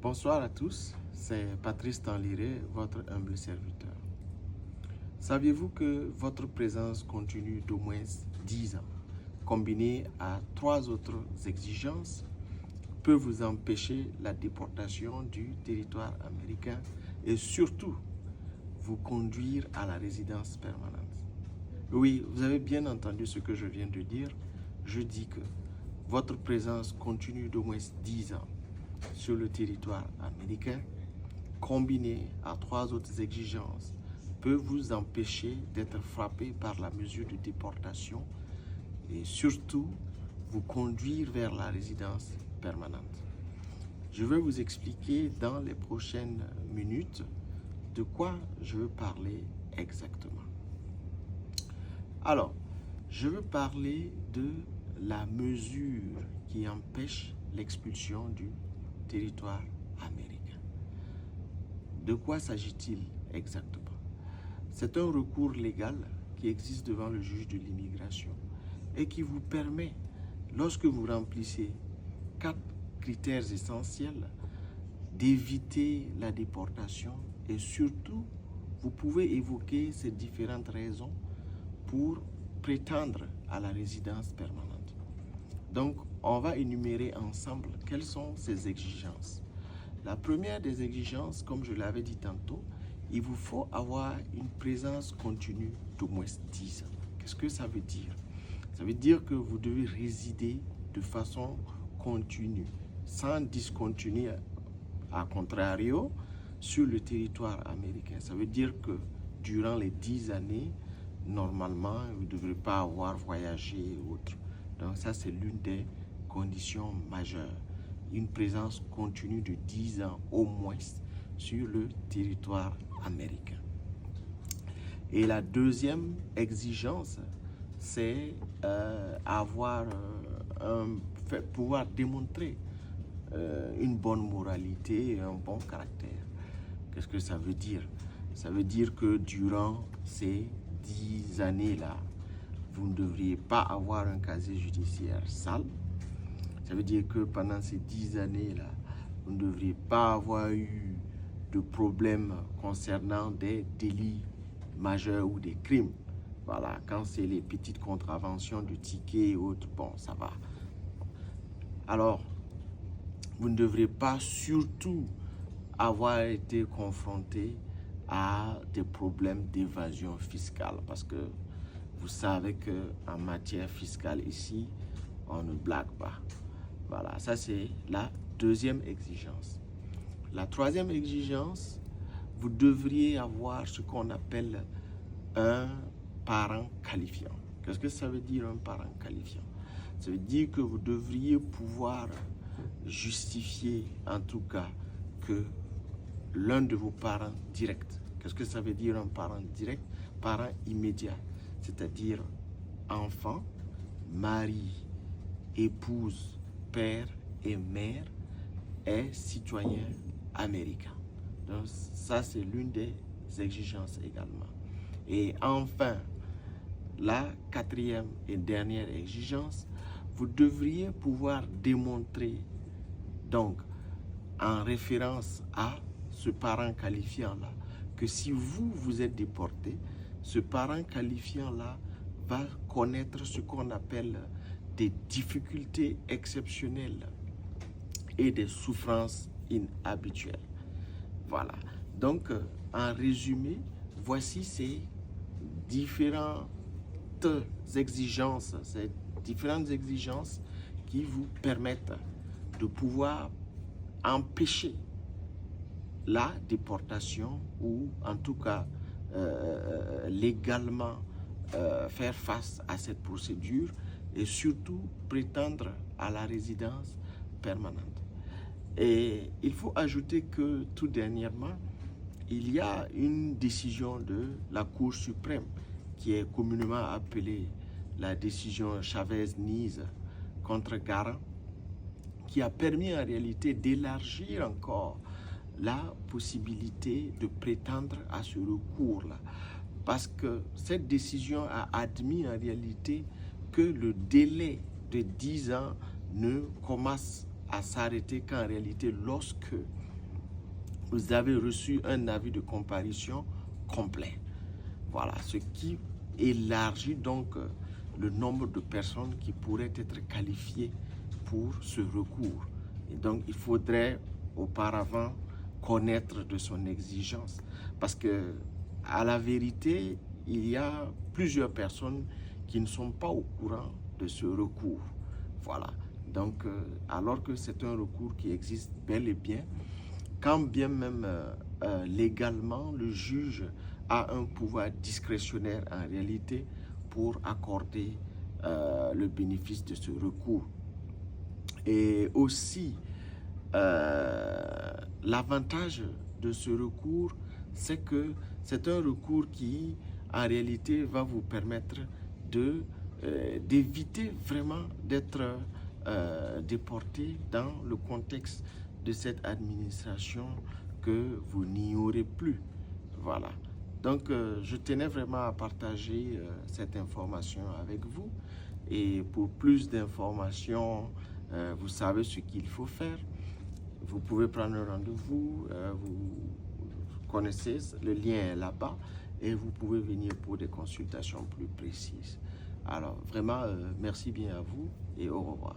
Bonsoir à tous, c'est Patrice Tanliré, votre humble serviteur. Saviez-vous que votre présence continue d'au moins 10 ans, combinée à 3 autres exigences, peut vous empêcher la déportation du territoire américain et surtout vous conduire à la résidence permanente? Oui, vous avez bien entendu ce que je viens de dire. Je dis que votre présence continue d'au moins 10 ans sur le territoire américain, combinée à 3 autres exigences, peut vous empêcher d'être frappé par la mesure de déportation et surtout vous conduire vers la résidence permanente. Je vais vous expliquer dans les prochaines minutes de quoi je veux parler exactement. Alors, je veux parler de la mesure qui empêche l'expulsion du territoire américain. De quoi s'agit-il exactement? C'est un recours légal qui existe devant le juge de l'immigration et qui vous permet, lorsque vous remplissez 4 critères essentiels, d'éviter la déportation et surtout, vous pouvez évoquer ces différentes raisons pour prétendre à la résidence permanente. Donc, on va énumérer ensemble quelles sont ces exigences. La première des exigences, comme je l'avais dit tantôt, il vous faut avoir une présence continue d'au moins 10 ans. Qu'est-ce que ça veut dire? Ça veut dire que vous devez résider de façon continue, sans discontinuer, à contrario, sur le territoire américain. Ça veut dire que durant les 10 années, normalement, vous ne devrez pas avoir voyagé ou autre. Donc ça, c'est l'une des conditions majeures. Une présence continue de 10 ans au moins sur le territoire américain. Et la deuxième exigence, c'est pouvoir démontrer une bonne moralité et un bon caractère. Qu'est-ce que ça veut dire? Ça veut dire que durant ces 10 années-là, vous ne devriez pas avoir un casier judiciaire sale. Ça veut dire que pendant ces 10 années-là, vous ne devriez pas avoir eu de problèmes concernant des délits majeurs ou des crimes. Voilà, quand c'est les petites contraventions de tickets et autres, bon, ça va. Alors, vous ne devriez pas surtout avoir été confronté à des problèmes d'évasion fiscale parce que vous savez qu'en matière fiscale ici, on ne blague pas. Voilà, ça c'est la deuxième exigence. La troisième exigence, vous devriez avoir ce qu'on appelle un parent qualifiant. Qu'est-ce que ça veut dire un parent qualifiant? Ça veut dire que vous devriez pouvoir justifier en tout cas que l'un de vos parents directs. Qu'est-ce que ça veut dire un parent direct? Parent immédiat, c'est-à-dire enfant, mari, épouse, père et mère est citoyen américain. Donc ça, c'est l'une des exigences également. Et enfin, la quatrième et dernière exigence, vous devriez pouvoir démontrer, donc, en référence à ce parent qualifiant-là, que si vous êtes déporté, ce parent qualifiant-là va connaître ce qu'on appelle des difficultés exceptionnelles et des souffrances inhabituelles. Voilà. Donc, en résumé, voici ces différentes exigences qui vous permettent de pouvoir empêcher la déportation ou en tout cas légalement faire face à cette procédure et surtout prétendre à la résidence permanente. Et il faut ajouter que tout dernièrement, il y a une décision de la Cour suprême qui est communément appelée la décision Chavez-Niz contre Garand, qui a permis en réalité d'élargir encore la possibilité de prétendre à ce recours-là. Parce que cette décision a admis en réalité que le délai de 10 ans ne commence à s'arrêter qu'en réalité lorsque vous avez reçu un avis de comparution complet. Voilà, ce qui élargit donc le nombre de personnes qui pourraient être qualifiées pour ce recours. Et donc, il faudrait auparavant connaître de son exigence. Parce que, à la vérité, il y a plusieurs personnes qui ne sont pas au courant de ce recours. Voilà. Donc, alors que c'est un recours qui existe bel et bien, quand bien même légalement, le juge a un pouvoir discrétionnaire en réalité pour accorder le bénéfice de ce recours. Et aussi, l'avantage de ce recours, c'est que c'est un recours qui, en réalité, va vous permettre d'éviter vraiment d'être déporté dans le contexte de cette administration que vous n'ignorez plus. Voilà. Donc, je tenais vraiment à partager cette information avec vous. Et pour plus d'informations, vous savez ce qu'il faut faire. Vous pouvez prendre un rendez-vous, vous connaissez, le lien est là-bas et vous pouvez venir pour des consultations plus précises. Alors, vraiment, merci bien à vous et au revoir.